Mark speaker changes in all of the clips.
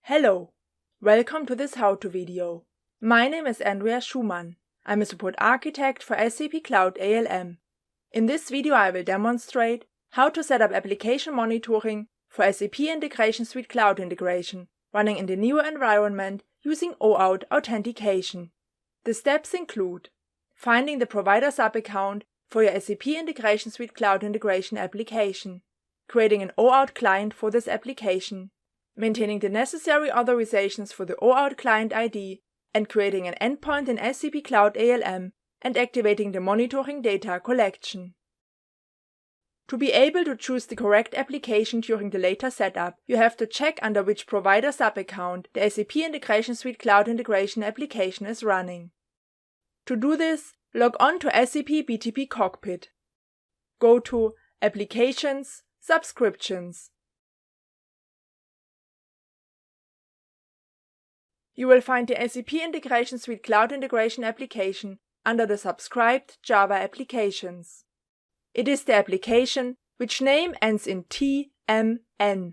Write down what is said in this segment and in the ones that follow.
Speaker 1: Hello, welcome to this how-to video. My name is Andrea Schumann. I'm a support architect for SAP Cloud ALM. In this video I will demonstrate how to set up application monitoring for SAP Integration Suite Cloud Integration running in the new environment using OAuth authentication. The steps include finding the provider sub-account for your SAP Integration Suite Cloud Integration application, creating an OAuth client for this application, maintaining the necessary authorizations for the OAuth client ID, and creating an endpoint in SAP Cloud ALM and activating the monitoring data collection. To be able to choose the correct application during the later setup, you have to check under which provider sub-account the SAP Integration Suite Cloud Integration application is running. To do this, log on to SAP BTP Cockpit. Go to Applications, Subscriptions. You will find the SAP Integration Suite Cloud Integration application under the subscribed Java applications. It is the application which name ends in TMN.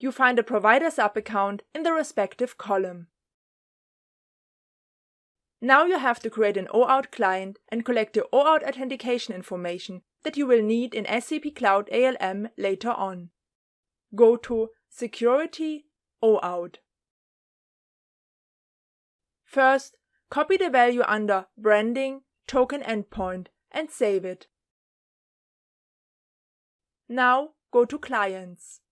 Speaker 1: You find a provider sub-account in the respective column. Now you have to create an OAuth client and collect the OAuth authentication information that you will need in SAP Cloud ALM later on. Go to Security, OAuth. First, copy the value under Branding, Token Endpoint and save it. Now go to Clients.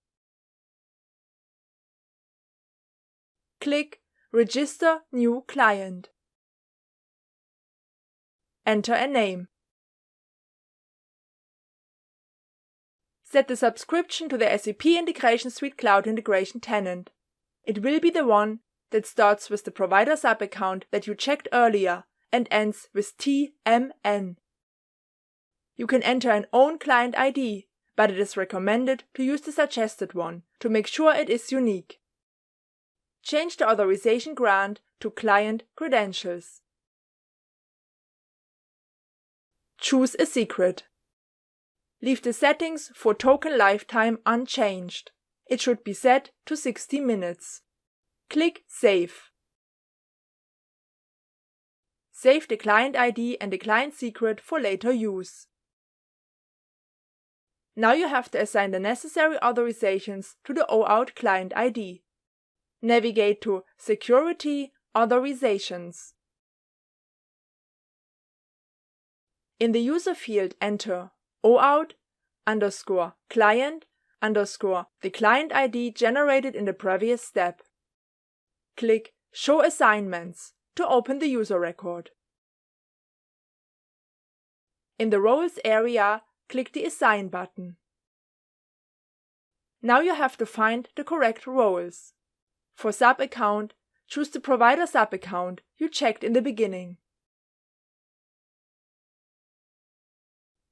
Speaker 1: Click Register New Client. Enter a name. Set the subscription to the SAP Integration Suite Cloud Integration tenant. It will be the one that starts with the provider sub-account that you checked earlier and ends with TMN. You can enter an own client ID, but it is recommended to use the suggested one to make sure it is unique. Change the authorization grant to Client Credentials. Choose a secret. Leave the settings for token lifetime unchanged. It should be set to 60 minutes. Click Save. Save the client ID and the client secret for later use. Now you have to assign the necessary authorizations to the OAuth client ID. Navigate to Security, Authorizations. In the user field enter OAuth _ client _ the client ID generated in the previous step. Click Show Assignments to open the user record. In the Roles area, click the Assign button. Now you have to find the correct roles. For sub-account, choose the provider sub-account you checked in the beginning.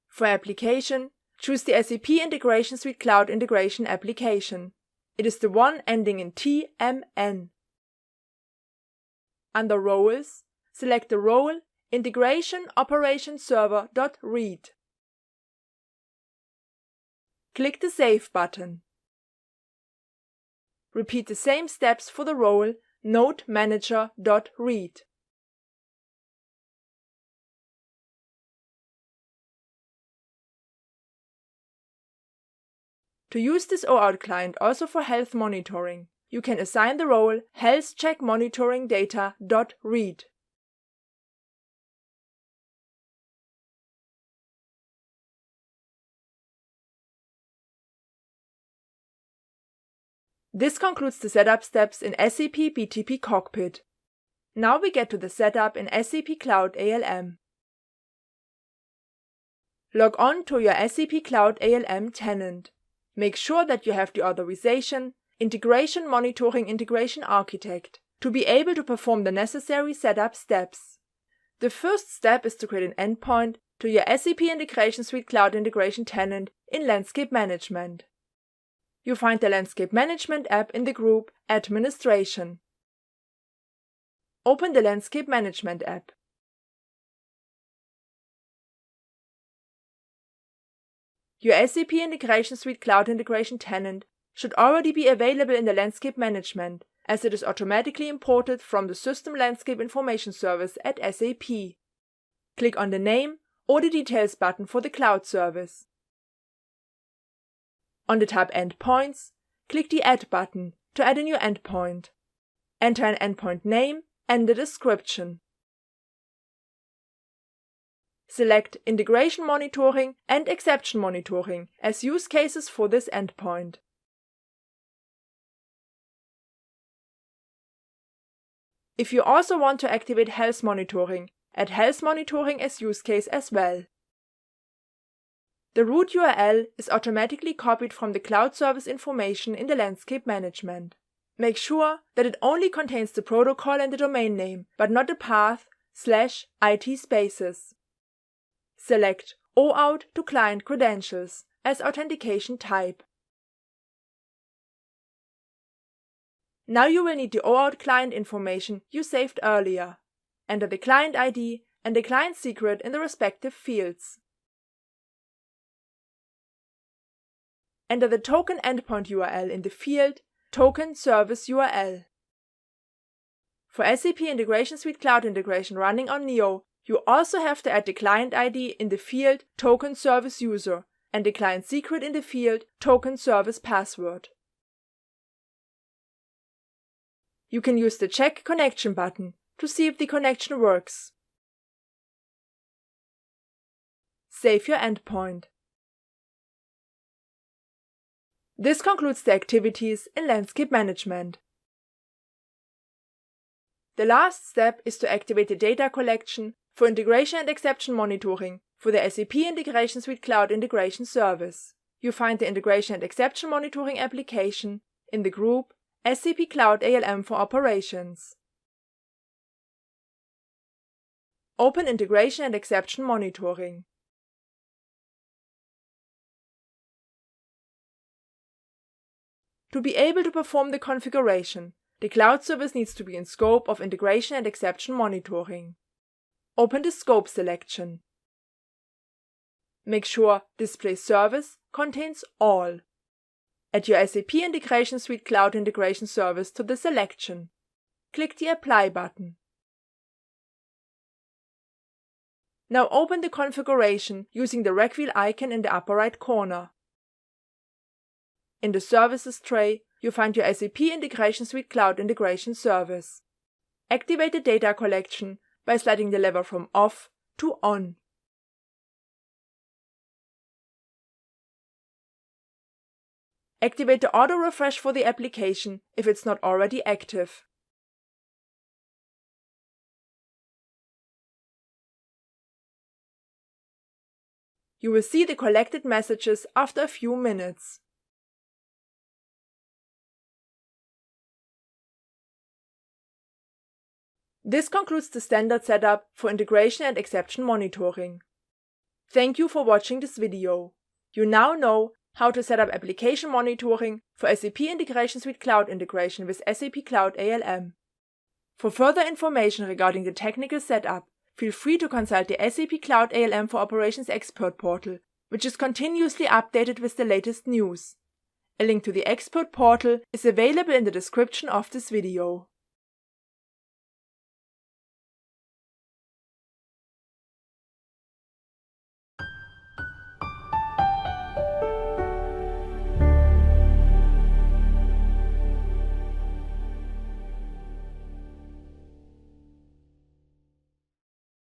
Speaker 1: For application, choose the SAP Integration Suite Cloud Integration application. It is the one ending in TMN. Under Roles, select the role Integration Operation Server.read. Click the Save button. Repeat the same steps for the role Node Manager.read. To use this OAuth client also for health monitoring, you can assign the role Health Check Monitoring Data.read. This concludes the setup steps in SAP BTP Cockpit. Now we get to the setup in SAP Cloud ALM. Log on to your SAP Cloud ALM tenant. Make sure that you have the authorization Integration Monitoring Integration Architect to be able to perform the necessary setup steps. The first step is to create an endpoint to your SAP Integration Suite Cloud Integration tenant in Landscape Management. You find the Landscape Management app in the group Administration. open the Landscape Management app. Your SAP Integration Suite Cloud Integration tenant should already be available in the Landscape Management, as it is automatically imported from the System Landscape Information Service at SAP. Click on the Name or the Details button for the Cloud service. On the tab Endpoints, click the Add button to add a new endpoint. Enter an endpoint name and the description. Select Integration Monitoring and Exception Monitoring as use cases for this endpoint. If you also want to activate Health Monitoring, add Health Monitoring as use case as well. The root URL is automatically copied from the cloud service information in the Landscape Management. Make sure that it only contains the protocol and the domain name, but not the path /IT spaces. Select OAuth to Client Credentials as authentication type. Now you will need the OAuth client information you saved earlier. Enter the client ID and the client secret in the respective fields. Enter the token endpoint URL in the field Token Service URL. For SAP Integration Suite Cloud Integration running on Neo, you also have to add the client ID in the field Token Service User and the client secret in the field Token Service Password. You can use the Check Connection button to see if the connection works. Save your endpoint. This concludes the activities in Landscape Management. The last step is to activate the data collection for integration and exception monitoring for the SAP Integration Suite Cloud Integration Service. You find the integration and exception monitoring application in the group SAP Cloud ALM for Operations. Open Integration and Exception Monitoring. To be able to perform the configuration, the cloud service needs to be in scope of integration and exception monitoring. Open the scope selection. Make sure Display Service contains All. Add your SAP Integration Suite Cloud Integration Service to the selection. Click the Apply button. Now open the configuration using the rec wheel icon in the upper right corner. In the Services tray, you find your SAP Integration Suite Cloud Integration Service. Activate the data collection by sliding the lever from Off to On. Activate the auto refresh for the application if it's not already active. You will see the collected messages after a few minutes. This concludes the standard setup for integration and exception monitoring. Thank you for watching this video. You now know how to set up application monitoring for SAP Integration Suite Cloud integration with SAP Cloud ALM. For further information regarding the technical setup, feel free to consult the SAP Cloud ALM for Operations Expert portal, which is continuously updated with the latest news. A link to the expert portal is available in the description of this video.